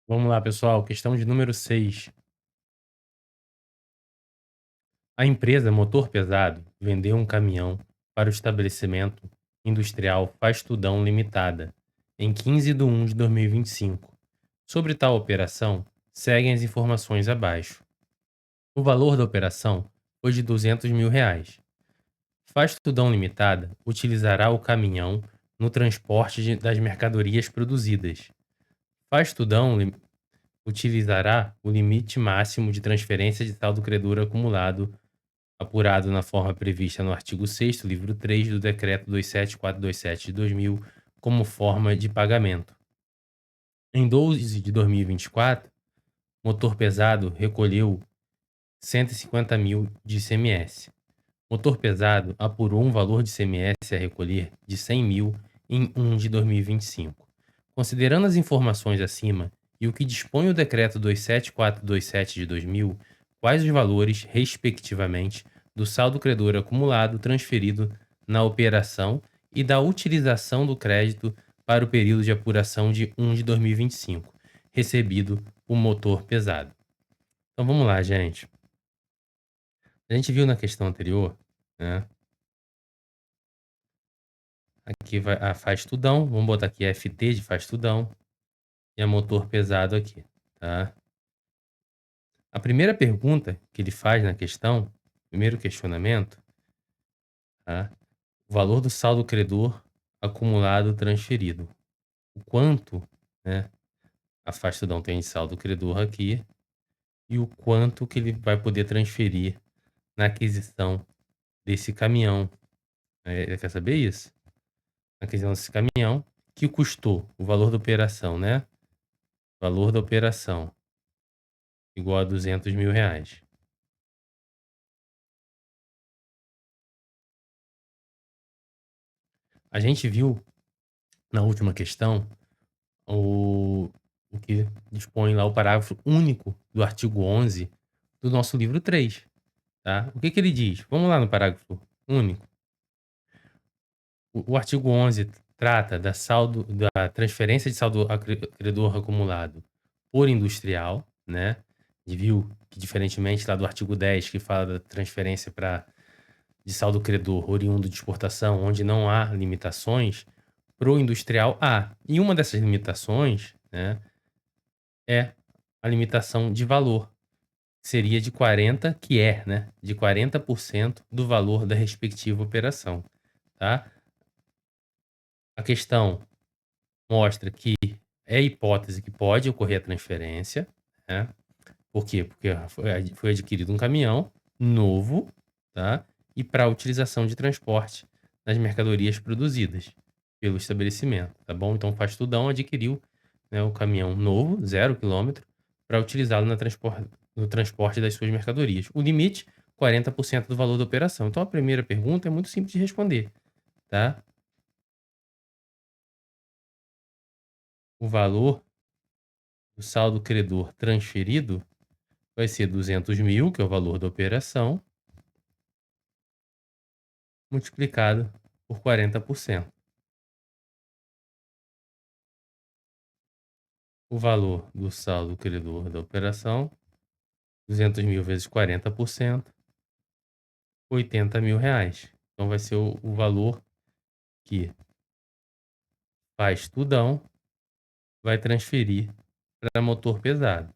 Vamos lá, pessoal. Questão de número 6. A empresa Motor Pesado vendeu um caminhão para o estabelecimento industrial Faz Tudão Limitada em 15/1/2025. Sobre tal operação, seguem as informações abaixo. O valor da operação foi de R$ 200.000. Faz Tudão Limitada utilizará o caminhão no transporte das mercadorias produzidas. Faz Tudão utilizará o limite máximo de transferência de saldo credor acumulado, apurado na forma prevista no artigo 6º, livro 3 do Decreto 27427 de 2000, como forma de pagamento. Em 12 de 2024, Motor Pesado recolheu 150 mil de ICMS. Motor Pesado apurou um valor de ICMS a recolher de 100 mil em 1 de 2025. Considerando as informações acima e o que dispõe o Decreto 27427 de 2000, quais os valores, respectivamente, do saldo credor acumulado transferido na operação e da utilização do crédito para o período de apuração de 1 de 2025, recebido o Motor Pesado? Então vamos lá, gente. A gente viu na questão anterior, né? Aqui vai a Faz Tudão, vamos botar aqui FT de Faz Tudão e a Motor Pesado aqui, tá? A primeira pergunta que ele faz na questão, primeiro questionamento, tá? O valor do saldo credor acumulado transferido. O quanto, né, a Faz Tudão tem de saldo credor aqui e o quanto que ele vai poder transferir na aquisição desse caminhão. Ele quer saber isso? Na aquisição desse caminhão, que custou o valor da operação, né? Valor da operação igual a R$ 200.000. A gente viu na última questão o, o que dispõe lá o parágrafo único do artigo 11 do nosso livro 3, tá? O que que ele diz? Vamos lá no parágrafo único. O artigo 11 trata da transferência de saldo credor acumulado por industrial, né? E viu que, diferentemente lá do artigo 10, que fala da transferência de saldo credor oriundo de exportação, onde não há limitações, para o industrial há. E uma dessas limitações, né, é a limitação de valor. Seria de 40, que é, né, de 40% do valor da respectiva operação, tá? A questão mostra que é hipótese que pode ocorrer a transferência, né? Por quê? Porque foi adquirido um caminhão novo, tá? E para utilização de transporte das mercadorias produzidas pelo estabelecimento, tá bom? Então, o Faz Tudão adquiriu, né, o caminhão novo, 0 km, para utilizá-lo no transporte das suas mercadorias. O limite, 40% do valor da operação. Então, a primeira pergunta é muito simples de responder, tá? O valor do saldo credor transferido vai ser 200 mil, que é o valor da operação, multiplicado por 40%. O valor do saldo credor da operação, 200 mil vezes 40%, R$ 80.000. Então vai ser o valor que Faz Tudão vai transferir para Motor Pesado.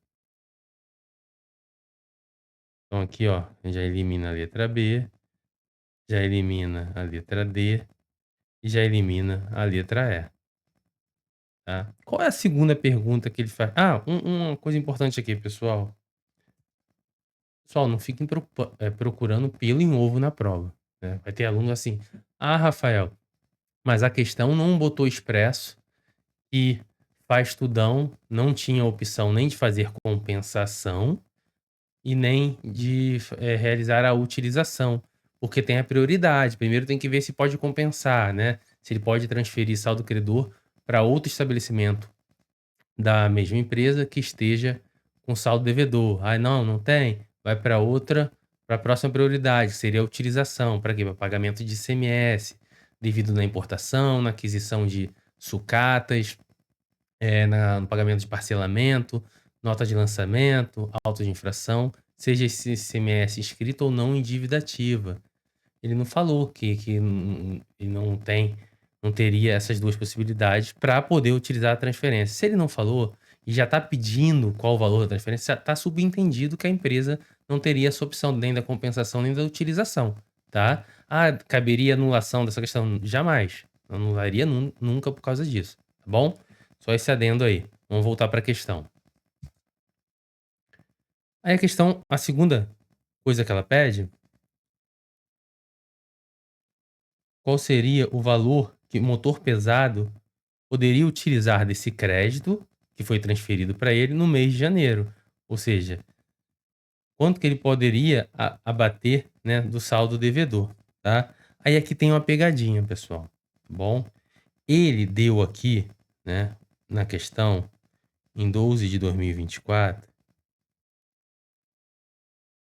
Então aqui, ó, a gente já elimina a letra B, já elimina a letra D e já elimina a letra E. Tá? Qual é a segunda pergunta que ele faz? Uma coisa importante aqui, pessoal. Pessoal, não fiquem procurando pelo em ovo na prova, né? Vai ter aluno assim: "Ah, Rafael, mas a questão não botou expresso e Faz Tudão não tinha opção nem de fazer compensação e nem de realizar a utilização, porque tem a prioridade. Primeiro tem que ver se pode compensar, né? Se ele pode transferir saldo credor para outro estabelecimento da mesma empresa que esteja com saldo devedor. Ah, não tem? Vai para outra, para a próxima prioridade, que seria a utilização. Para quê? Para pagamento de ICMS, devido na importação, na aquisição de sucatas, no pagamento de parcelamento, nota de lançamento, auto de infração, seja esse ICMS inscrito ou não em dívida ativa. Ele não falou que ele não teria essas 2 possibilidades para poder utilizar a transferência. Se ele não falou e já está pedindo qual o valor da transferência, está subentendido que a empresa não teria essa opção nem da compensação, nem da utilização, tá. "Ah, caberia anulação dessa questão?" Jamais. Não anularia nunca por causa disso, tá bom? Só esse adendo aí. Vamos voltar para a questão. Aí a segunda coisa que ela pede, qual seria o valor que o motor pesado poderia utilizar desse crédito que foi transferido para ele no mês de janeiro. Ou seja, quanto que ele poderia abater, né, do saldo devedor, tá? Aí aqui tem uma pegadinha, pessoal, tá bom? Ele deu aqui, né, na questão, em 12 de 2024,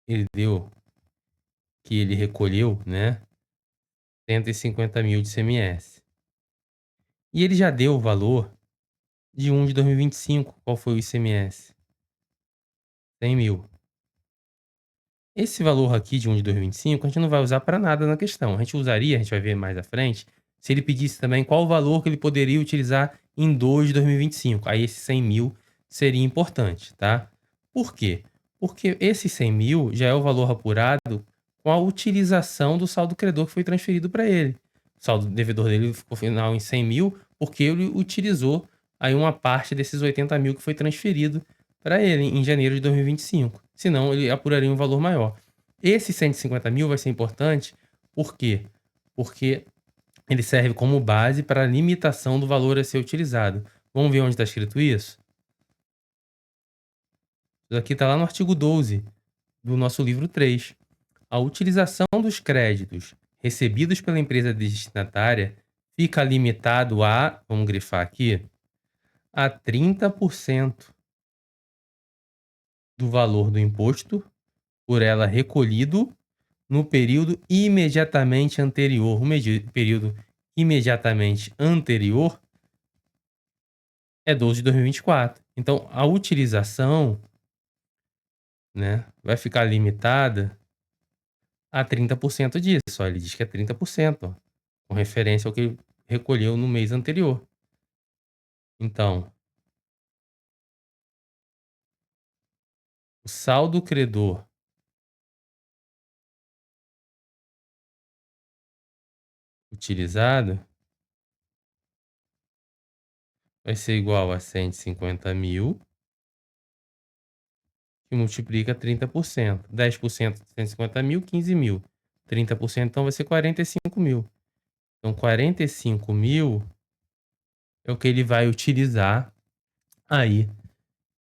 ele deu que ele recolheu, né, 150.000 de ICMS. E ele já deu o valor de 1 de 2025. Qual foi o ICMS? 100.000. Esse valor aqui de 1 de 2025, a gente não vai usar para nada na questão. A gente usaria, a gente vai ver mais à frente, se ele pedisse também qual o valor que ele poderia utilizar em 2 de 2025. Aí esse 100.000 seria importante, tá? Por quê? Porque esse 100.000 já é o valor apurado com a utilização do saldo credor que foi transferido para ele. O saldo devedor dele ficou final em 100.000 porque ele utilizou aí uma parte desses 80.000 que foi transferido para ele em janeiro de 2025. Senão ele apuraria um valor maior. Esse 150.000 vai ser importante, por quê? Porque ele serve como base para a limitação do valor a ser utilizado. Vamos ver onde está escrito isso? Isso aqui está lá no artigo 12 do nosso livro 3. A utilização dos créditos recebidos pela empresa destinatária fica limitado a, vamos grifar aqui, a 30% do valor do imposto por ela recolhido no período imediatamente anterior. Período imediatamente anterior é 12 de 2024. Então, a utilização, né, vai ficar limitada a 30% disso. Ó, ele diz que é 30%, ó, com referência ao que ele recolheu no mês anterior. Então, o saldo credor utilizado vai ser igual a 150.000 que multiplica 30%. 10% de 150.000, 15.000. 30% então vai ser 45.000. Então 45.000 é o que ele vai utilizar aí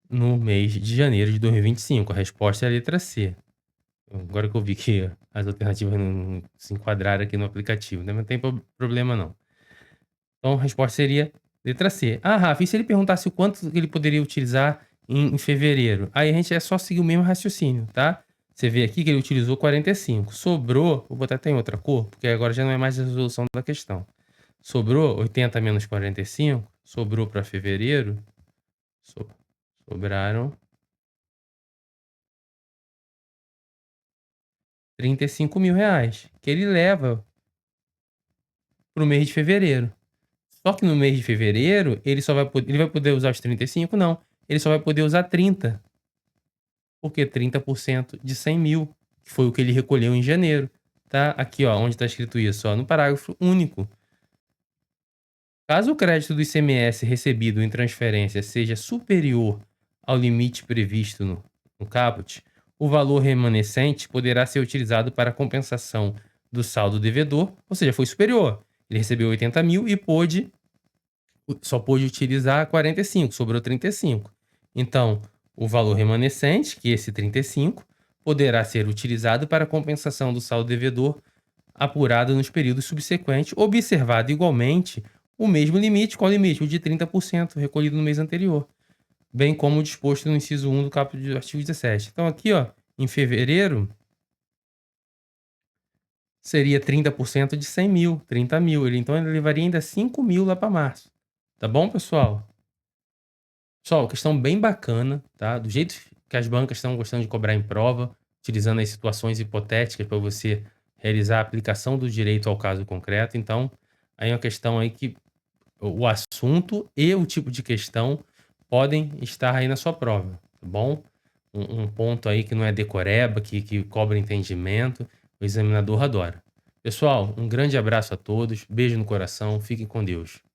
no mês de janeiro de 2025. A resposta é a letra C. Agora que eu vi que as alternativas não se enquadraram aqui no aplicativo, né? Mas não tem problema não. Então a resposta seria letra C. Ah, Rafa, e se ele perguntasse o quanto que ele poderia utilizar em fevereiro? Aí a gente é só seguir o mesmo raciocínio, tá? Você vê aqui que ele utilizou 45. Sobrou, vou botar até em outra cor, porque agora já não é mais a resolução da questão. Sobrou 80 menos 45, sobrou para fevereiro, sobraram 35.000 reais, que ele leva para o mês de fevereiro. Só que no mês de fevereiro, ele vai poder usar os 35? Não, ele só vai poder usar 30. Porque 30% de 100.000, que foi o que ele recolheu em janeiro, tá? Aqui, ó, onde está escrito isso, ó, no parágrafo único. Caso o crédito do ICMS recebido em transferência seja superior ao limite previsto no caput, o valor remanescente poderá ser utilizado para compensação do saldo devedor, ou seja, foi superior. Ele recebeu 80.000 e só pôde utilizar 45, sobrou 35. Então, o valor remanescente, que é esse 35, poderá ser utilizado para compensação do saldo devedor apurado nos períodos subsequentes, observado igualmente o mesmo limite. Qual limite? O de 30% recolhido no mês anterior, bem como disposto no inciso 1 do caput do artigo 17. Então aqui, ó, em fevereiro, seria 30% de 100.000, 30.000. Então ele levaria ainda 5.000 lá para março. Tá bom, pessoal? Pessoal, questão bem bacana, tá? Do jeito que as bancas estão gostando de cobrar em prova, utilizando as situações hipotéticas para você realizar a aplicação do direito ao caso concreto. Então, aí é uma questão aí que o assunto e o tipo de questão podem estar aí na sua prova, tá bom? Um ponto aí que não é decoreba, que cobra entendimento, o examinador adora. Pessoal, um grande abraço a todos, beijo no coração, fiquem com Deus.